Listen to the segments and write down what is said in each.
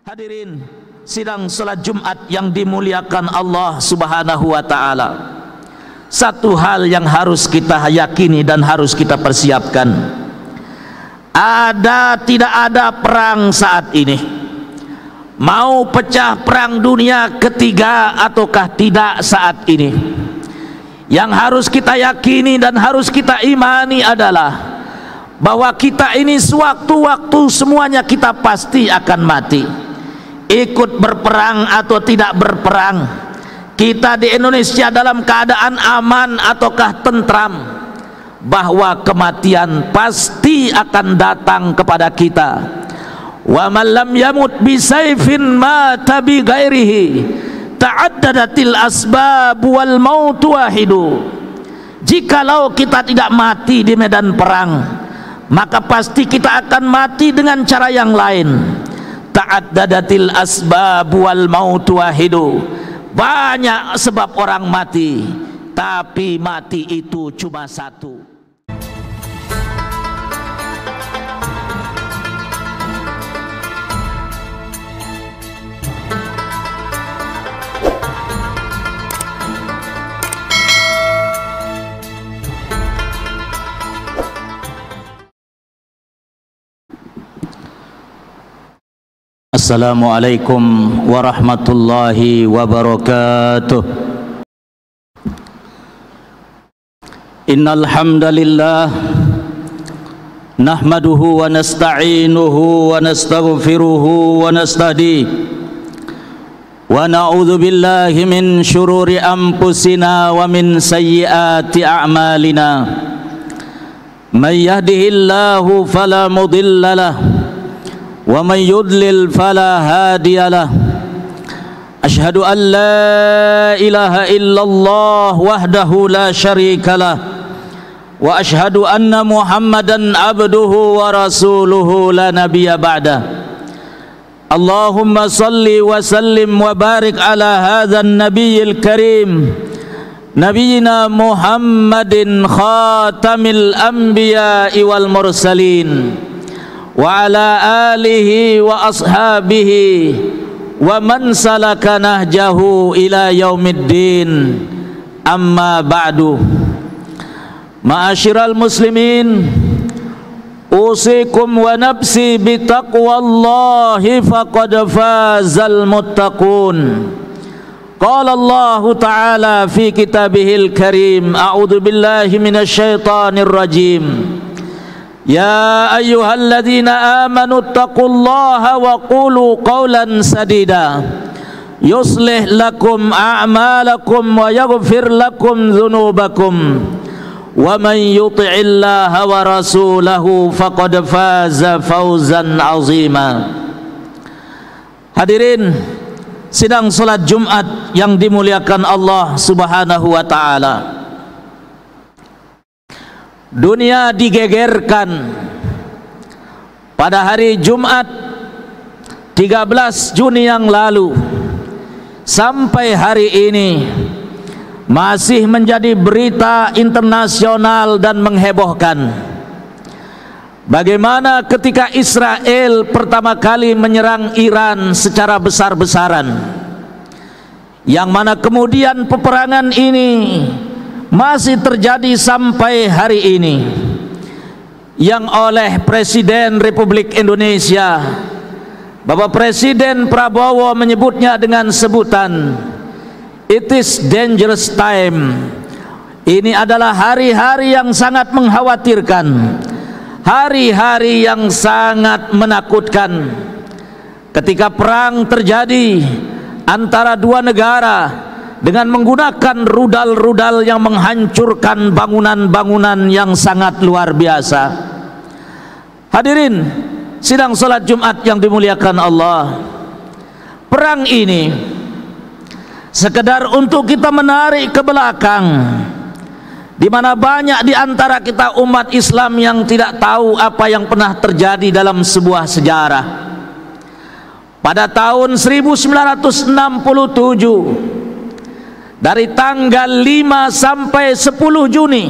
Hadirin sidang salat Jumat yang dimuliakan Allah Subhanahu wa taala. Satu hal yang harus kita yakini dan harus kita persiapkan. Tidak ada perang saat ini. Mau pecah perang dunia ketiga ataukah tidak saat ini. Yang harus kita yakini dan harus kita imani adalah bahwa kita ini sewaktu-waktu semuanya kita pasti akan mati. Ikut berperang atau tidak berperang, kita di Indonesia dalam keadaan aman ataukah tentram, bahwa kematian pasti akan datang kepada kita. Wa man lam yamut bi sayfin mata bi ghairihi ta'addadatil asbab wal maut wahidu. Jikalau kita tidak mati di medan perang, maka pasti kita akan mati dengan cara yang lain. Ta'addadatil asbab wal maut wahidu. Banyak sebab orang mati, tapi mati itu cuma satu. Assalamualaikum warahmatullahi wabarakatuh. Innal hamdalillah nahmaduhu wa nasta'inuhu wa nastaghfiruhu wa nastahdihi wa na'udzu billahi min syururi anfusina wa min sayyiati a'malina. May yahdihillahu fala mudilla lahu wa may yudlil fala hadiya lah. Asyhadu an la ilaha illallah wahdahu la syarika lah, wa asyhadu anna Muhammadan abduhu wa rasuluhu la nabiyya ba'da. Allahumma salli wa sallim wa barik ala hadzal nabiyil karim nabiyina Muhammadin khatamil anbiya'i wal mursalin wa ala alihi wa ashabihi wa man salaka nahjahu ila yaumiddin. Amma ba'du. Ma'asyiral muslimin, usikum wa nafsi bitaqwallahi faqad fazal muttaqun. Qala Allah ta'ala fi kitabihil karim, a'udzu billahi minasy syaithanir rajim. Ya ayyuhalladzina amanu taqullaha wa qulu qawlan sadida yuslih lakum a'malakum wa yaghfir lakum dzunubakum wa man yuti'illaha wa rasulahu faqad faza fawzan 'azima. Hadirin sidang salat Jumat yang dimuliakan Allah Subhanahu wa taala. Dunia digegerkan pada hari Jumat 13 Juni yang lalu sampai hari ini masih menjadi berita internasional dan menghebohkan. Bagaimana ketika Israel pertama kali menyerang Iran secara besar-besaran, yang mana kemudian peperangan ini masih terjadi sampai hari ini, yang oleh Presiden Republik Indonesia Bapak Presiden Prabowo menyebutnya dengan sebutan it is dangerous time. Ini adalah hari-hari yang sangat mengkhawatirkan, hari-hari yang sangat menakutkan. Ketika perang terjadi antara dua negara dengan menggunakan rudal-rudal yang menghancurkan bangunan-bangunan yang sangat luar biasa. Hadirin sidang salat Jumat yang dimuliakan Allah, perang ini sekedar untuk kita menarik ke belakang, di mana banyak di antara kita umat Islam yang tidak tahu apa yang pernah terjadi dalam sebuah sejarah. Pada tahun 1967, dari tanggal 5 sampai 10 Juni,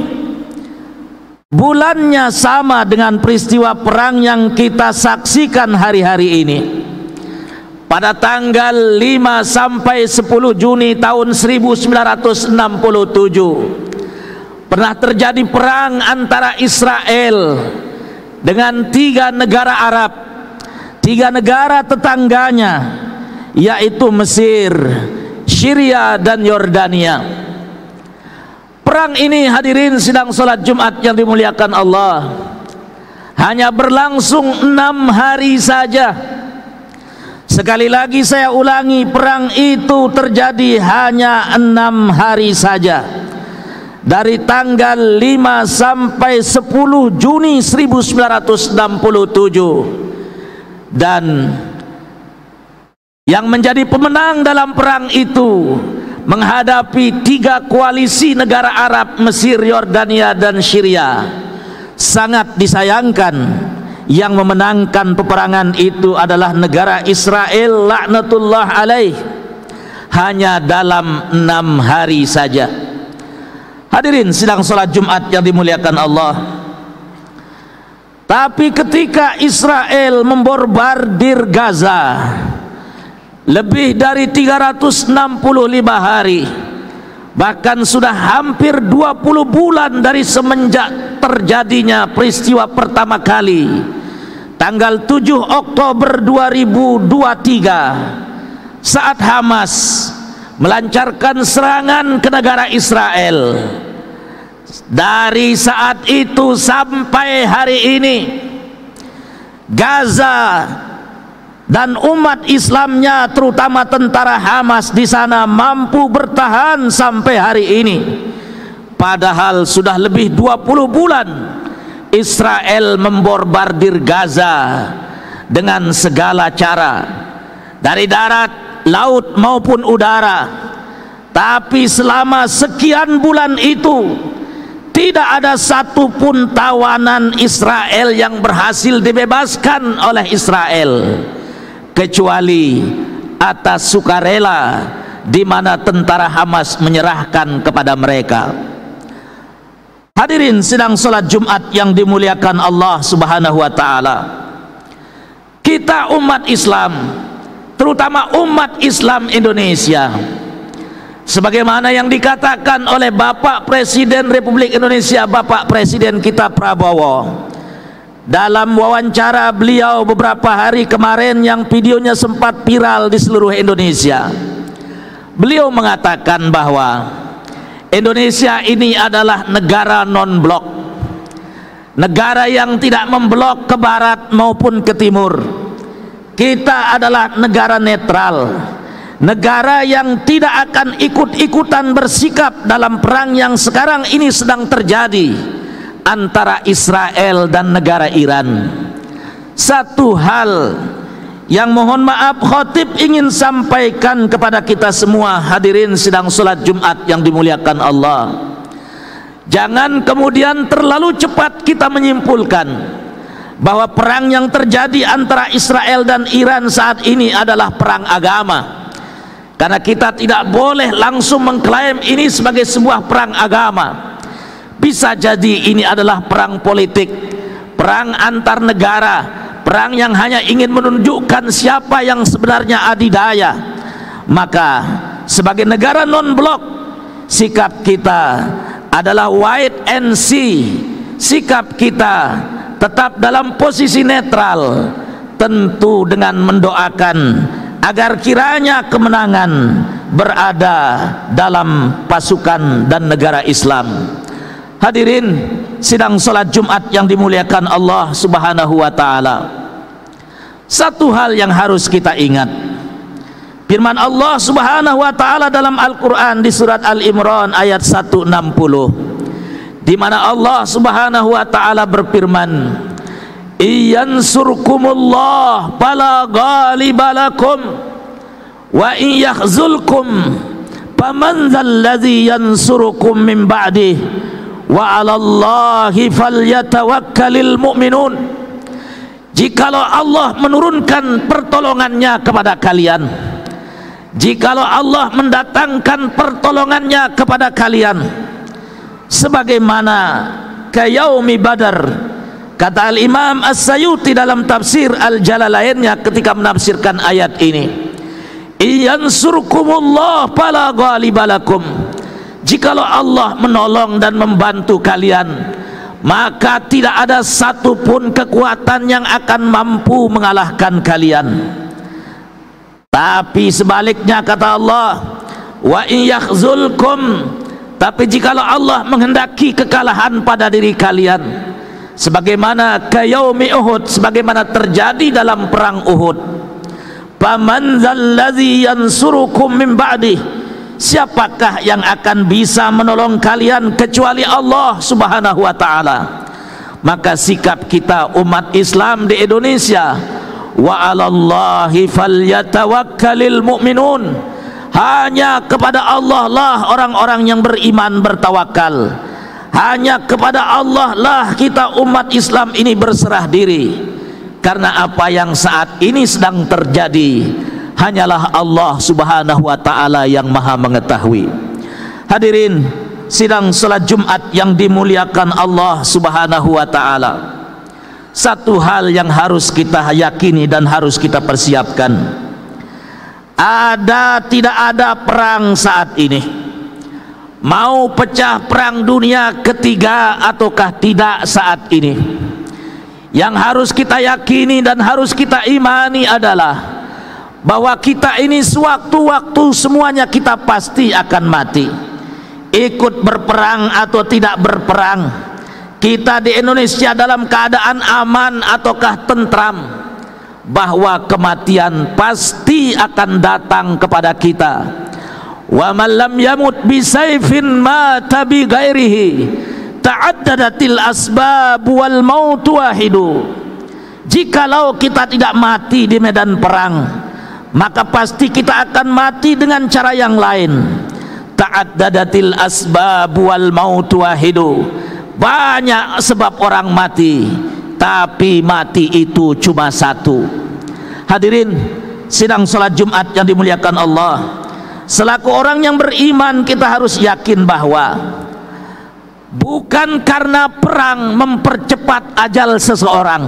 bulannya sama dengan peristiwa perang yang kita saksikan hari-hari ini. pada tanggal 5 sampai 10 Juni tahun 1967 pernah terjadi perang antara Israel dengan 3 negara Arab, 3 negara tetangganya, yaitu Mesir, Syria dan Yordania. Perang ini, hadirin sidang salat Jumat yang dimuliakan Allah, hanya berlangsung 6 hari saja. Sekali lagi saya ulangi, perang itu terjadi hanya 6 hari saja, dari tanggal 5 sampai 10 Juni 1967. Dan yang menjadi pemenang dalam perang itu menghadapi 3 koalisi negara Arab, Mesir, Yordania dan Syria. Sangat disayangkan, yang memenangkan peperangan itu adalah negara Israel laknatullah alaih, hanya dalam 6 hari saja. Hadirin sidang salat Jumat yang dimuliakan Allah, tapi ketika Israel membombardir Gaza lebih dari 365 hari, bahkan sudah hampir 20 bulan dari semenjak terjadinya peristiwa pertama kali tanggal 7 Oktober 2023, saat Hamas melancarkan serangan ke negara Israel. Dari saat itu sampai hari ini, Gaza dan umat Islamnya, terutama tentara Hamas di sana, mampu bertahan sampai hari ini. Padahal sudah lebih 20 bulan Israel membombardir Gaza dengan segala cara, dari darat, laut maupun udara. Tapi selama sekian bulan itu tidak ada satupun tawanan Israel yang berhasil dibebaskan oleh Israel, kecuali atas sukarela, di mana tentara Hamas menyerahkan kepada mereka. Hadirin sidang salat Jumat yang dimuliakan Allah Subhanahu wa taala, kita umat Islam, terutama umat Islam Indonesia, sebagaimana yang dikatakan oleh Bapak Presiden Republik Indonesia, Bapak Presiden kita Prabowo, dalam wawancara beliau beberapa hari kemarin yang videonya sempat viral di seluruh Indonesia. Beliau mengatakan bahwa Indonesia ini adalah negara non-blok, negara yang tidak memblok ke barat maupun ke timur. Kita adalah negara netral, negara yang tidak akan ikut-ikutan bersikap dalam perang yang sekarang ini sedang terjadi antara Israel dan negara Iran. Satu hal yang mohon maaf khotib ingin sampaikan kepada kita semua, hadirin sidang salat Jumat yang dimuliakan Allah, jangan kemudian terlalu cepat kita menyimpulkan bahwa perang yang terjadi antara Israel dan Iran saat ini adalah perang agama, karena kita tidak boleh langsung mengklaim ini sebagai sebuah perang agama. Bisa jadi ini adalah perang politik, perang antar negara, perang yang hanya ingin menunjukkan siapa yang sebenarnya adidaya. Maka sebagai negara non-blok, sikap kita adalah wait and see, sikap kita tetap dalam posisi netral, tentu dengan mendoakan agar kiranya kemenangan berada dalam pasukan dan negara Islam. Hadirin sidang salat Jumat yang dimuliakan Allah Subhanahu wa taala, satu hal yang harus kita ingat, firman Allah Subhanahu wa taala dalam Al-Qur'an di surat Al-Imran ayat 160, di mana Allah Subhanahu wa taala berfirman, "Iyansurkumullah fala ghaliba lakum wa in yakhzulkum faman dzalladzi yansurukum min ba'dihi wa 'alallahi falyatawakkalul mu'minun." Jikalau Allah menurunkan pertolongannya kepada kalian, jikalau Allah mendatangkan pertolongannya kepada kalian, sebagaimana ke yaumi Badar, Kata Al-Imam As-Sayuti dalam tafsir Al-Jalalainnya ketika menafsirkan ayat ini, "Yansurkumullah fala ghalibalakum." Jikalau Allah menolong dan membantu kalian, maka tidak ada satupun kekuatan yang akan mampu mengalahkan kalian. Tapi sebaliknya kata Allah, "Wa in yakhzulkum," tapi jikalau Allah menghendaki kekalahan pada diri kalian, sebagaimana kayaumi Uhud, sebagaimana terjadi dalam perang Uhud, "Faman dzalladzi yansurukum min ba'di," siapakah yang akan bisa menolong kalian kecuali Allah Subhanahu wa taala. Maka sikap kita umat Islam di Indonesia, wa 'alallahi falyatawakkalul mu'minun, hanya kepada Allah lah orang-orang yang beriman bertawakal. Hanya kepada Allah lah kita umat Islam ini berserah diri, karena apa yang saat ini sedang terjadi hanyalah Allah Subhanahu wa taala yang Maha mengetahui. Hadirin sidang salat Jumat yang dimuliakan Allah Subhanahu wa taala, satu hal yang harus kita yakini dan harus kita persiapkan, tidak ada perang saat ini. Mau pecah perang dunia ketiga ataukah tidak saat ini, yang harus kita yakini dan harus kita imani adalah bahwa kita ini sewaktu-waktu semuanya kita pasti akan mati. Ikut berperang atau tidak berperang, kita di Indonesia dalam keadaan aman ataukah tentram, bahwa kematian pasti akan datang kepada kita. Wa man lam yamut bi sayfin mata bi ghairihi ta'addadatil asbab wal maut wahidu. Jikalau kita tidak mati di medan perang, maka pasti kita akan mati dengan cara yang lain. Ta'addadatil asbab wal maut wahidu. Banyak sebab orang mati, tapi mati itu cuma satu. Hadirin sidang salat Jumat yang dimuliakan Allah, selaku orang yang beriman kita harus yakin bahwa bukan karena perang mempercepat ajal seseorang,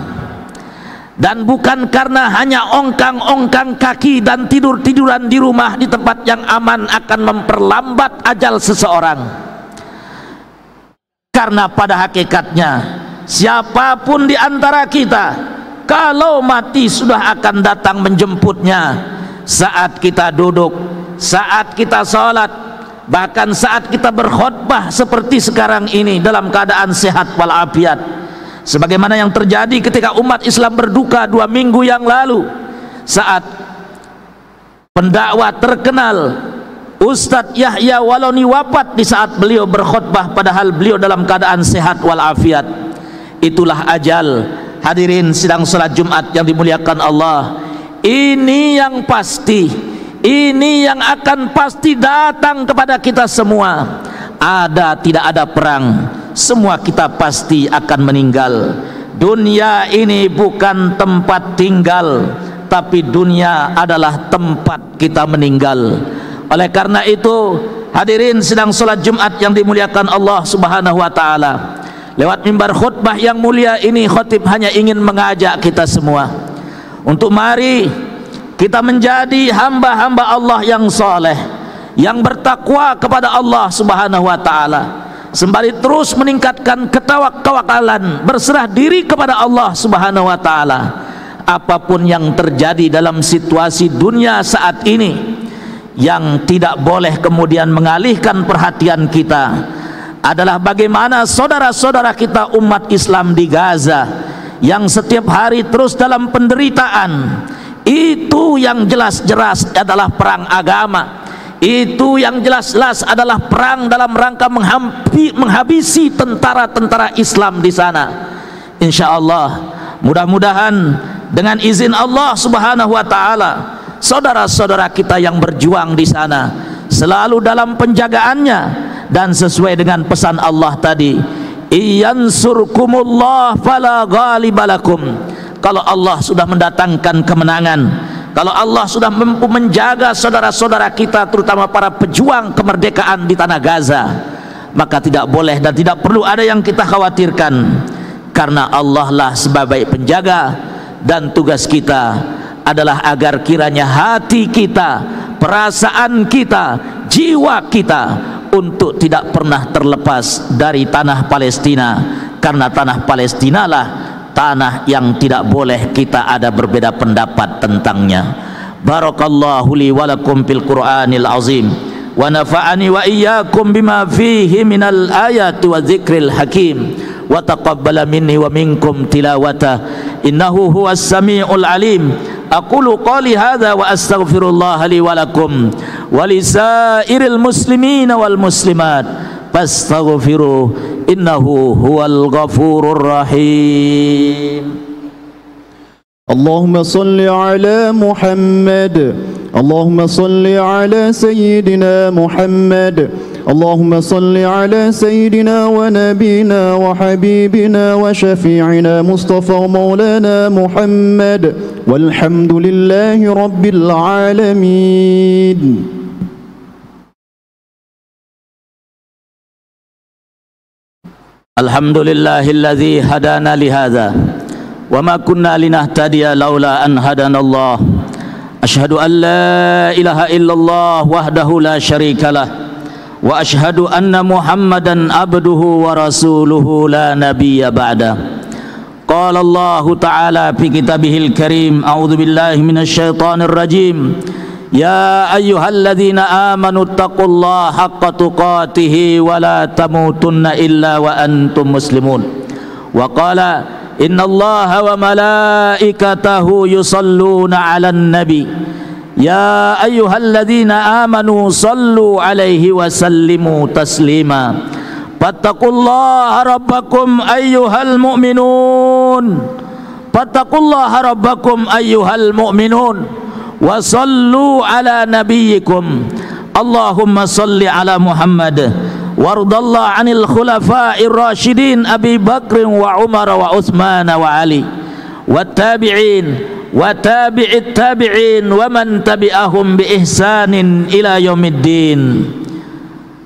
dan bukan karena hanya ongkang-ongkang kaki dan tidur-tiduran di rumah di tempat yang aman akan memperlambat ajal seseorang. Karena pada hakikatnya siapapun di antara kita, kalau mati sudah akan datang menjemputnya saat kita duduk, saat kita sholat, bahkan saat kita berkhutbah seperti sekarang ini dalam keadaan sehat walafiat, sebagaimana yang terjadi ketika umat Islam berduka 2 minggu yang lalu saat pendakwah terkenal Ustadz Yahya Waloni wafat di saat beliau berkhutbah, padahal beliau dalam keadaan sehat walafiat. Itulah ajal. Hadirin sidang salat Jumat yang dimuliakan Allah, ini yang pasti, ini yang akan pasti datang kepada kita semua. Ada tidak ada perang, semua kita pasti akan meninggal. Dunia ini bukan tempat tinggal, tapi dunia adalah tempat kita meninggal. Oleh karena itu, hadirin sidang salat Jumat yang dimuliakan Allah Subhanahu wa taala, lewat mimbar khutbah yang mulia ini, khatib hanya ingin mengajak kita semua untuk mari kita menjadi hamba-hamba Allah yang soleh, yang bertakwa kepada Allah Subhanahu wa taala, sembari terus meningkatkan ketawakalan, berserah diri kepada Allah Subhanahu wa taala. Apapun yang terjadi dalam situasi dunia saat ini, yang tidak boleh kemudian mengalihkan perhatian kita adalah bagaimana saudara-saudara kita umat Islam di Gaza yang setiap hari terus dalam penderitaan. Itu yang jelas-jelas adalah perang agama. Itu yang jelas-jelas adalah perang dalam rangka menghabisi tentara-tentara Islam di sana. Insya Allah, mudah-mudahan dengan izin Allah Subhanahu wa taala, saudara-saudara kita yang berjuang di sana selalu dalam penjagaannya dan sesuai dengan pesan Allah tadi, "Iyansurkumullah fala ghalibalakum." Kalau Allah sudah mendatangkan kemenangan, kalau Allah sudah mampu menjaga saudara-saudara kita, terutama para pejuang kemerdekaan di tanah Gaza, maka tidak boleh dan tidak perlu ada yang kita khawatirkan. karena Allah lah sebagai penjaga, dan tugas kita adalah agar kiranya hati kita, perasaan kita, jiwa kita untuk tidak pernah terlepas dari tanah Palestina, karena tanah Palestina lah tanah yang tidak boleh kita ada berbeda pendapat tentangnya. Barakallahu li wa lakum fil Qur'anil azim wa nafa'ani wa iyyakum bima fihi minal ayati wa dzikril hakim wa taqabbala minni wa minkum tilawata innahu huwas samiul alim. Aqulu qali hadza wa astaghfirullah li wa lakum wa lisairil muslimina wal muslimat fastaghfiru innahu huwal ghafurur rahim. اللهم صل على محمد اللهم صل على سيدنا محمد اللهم صل على سيدنا ونبينا وحبيبنا وشفيعنا مصطفى مولانا محمد والحمد لله رب العالمين. الحمد لله الذي هدانا لهذا وما كنا لنهتدي لولا أن هدانا الله. أشهد أن لا إله إلا الله وحده لا شريك له وأشهد أن محمدا عبده ورسوله لا نبي بعده. قال الله تعالى في كتابه الكريم أعوذ بالله من الشيطان الرجيم يا أيها الذين آمنوا اتقوا الله حق تقاته ولا تموتن إلا وأنتم مسلمون. وقال إن الله وملائكته يصلون على النبي يا أيها الذين آمنوا صلوا عليه وسلموا تسليما. فاتقوا الله ربكم أيها المؤمنون فاتقوا الله ربكم أيها المؤمنون وصلوا على نبيكم. اللهم صل على محمد وارض الله عن الخلفاء الراشدين أبي بكر وعمر وعثمان وعلي والتابعين وتابع التابعين ومن تبعهم بإحسان إلى يوم الدين.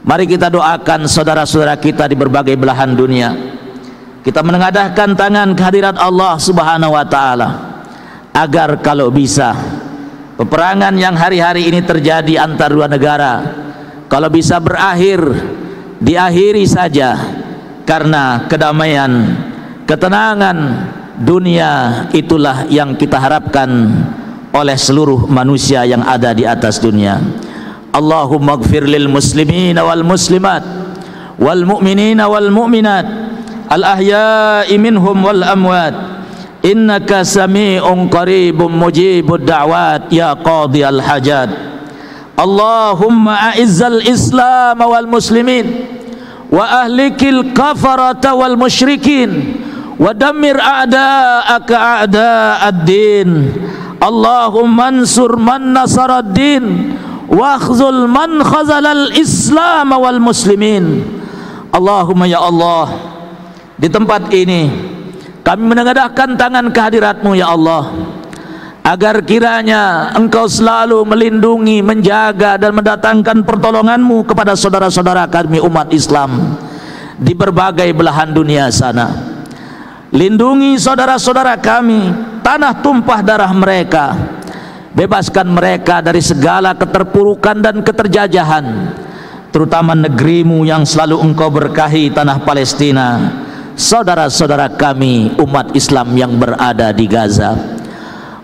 Mari kita doakan saudara-saudara kita di berbagai belahan dunia. Kita menengadahkan tangan kehadirat Allah Subhanahu wa taala agar kalau bisa peperangan yang hari-hari ini terjadi antar dua negara kalau bisa berakhir, diakhiri saja, karena kedamaian, ketenangan dunia itulah yang kita harapkan oleh seluruh manusia yang ada di atas dunia. Allahumma ighfir lil muslimin wal muslimat wal mu'minin wal mu'minat al ahya'i minhum wal amwat innaka sami'un qaribun mujibud da'wat ya qadiyal hajat. Allahumma a'izzal islam wal muslimin wa ahlikil kafarata wal musyrikin wa dammir a'da'aka a'da'ad din. Allahumma ansur man nasarad din wa khzul man khazalal islam wal muslimin. Allahumma ya Allah, di tempat ini kami menengadahkan tangan kehadirat-Mu ya Allah, agar kiranya Engkau selalu melindungi, menjaga dan mendatangkan pertolongan-Mu kepada saudara-saudara kami umat Islam di berbagai belahan dunia sana. Lindungi saudara-saudara kami, tanah tumpah darah mereka, bebaskan mereka dari segala keterpurukan dan keterjajahan, terutama negeri-Mu yang selalu Engkau berkahi, tanah Palestina, saudara-saudara kami umat Islam yang berada di Gaza.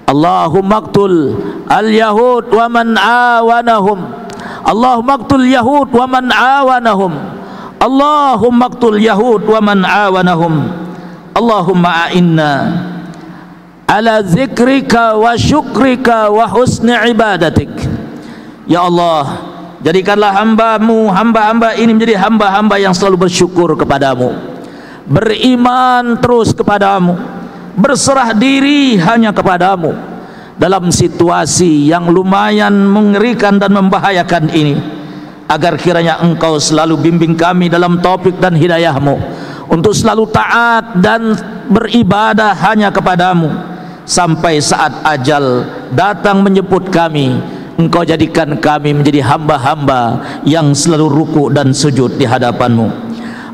Allahumma qtul al-yahud wa man awanahum. Allahumma qtul yahud wa man awanahum. Allahumma qtul yahud wa man awanahum. Allahumma a'inna ala zikrika wa syukrika wa husni ibadatik. Ya Allah, jadikanlah hamba-hamba ini menjadi hamba-hamba yang selalu bersyukur kepadamu, beriman terus kepadamu, berserah diri hanya kepadamu dalam situasi yang lumayan mengerikan dan membahayakan ini, agar kiranya Engkau selalu bimbing kami dalam taufik dan hidayah-Mu untuk selalu taat dan beribadah hanya kepadamu sampai saat ajal datang menjemput kami. Engkau jadikan kami menjadi hamba-hamba yang selalu ruku dan sujud di hadapan-Mu.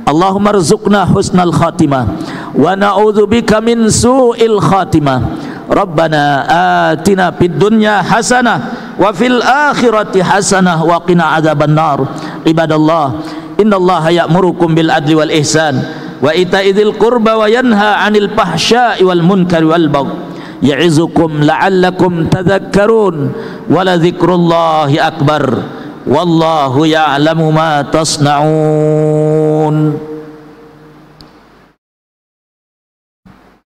Allahumma rzuqna husnal khatimah wa na'udzubika min su'il khatimah. Rabbana atina fid dunya hasanah wa fil akhirati hasanah wa qina adzabannar. Ibadallah, innallaha ya'murukum bil adli wal ihsan wa ita'idzil qurba wa yanha 'anil fahsya'i wal munkari wal baghi ya'izukum la'allakum tadhakkarun wa la dzikrullahi akbar wallahu ya'lamu ma tasna'un.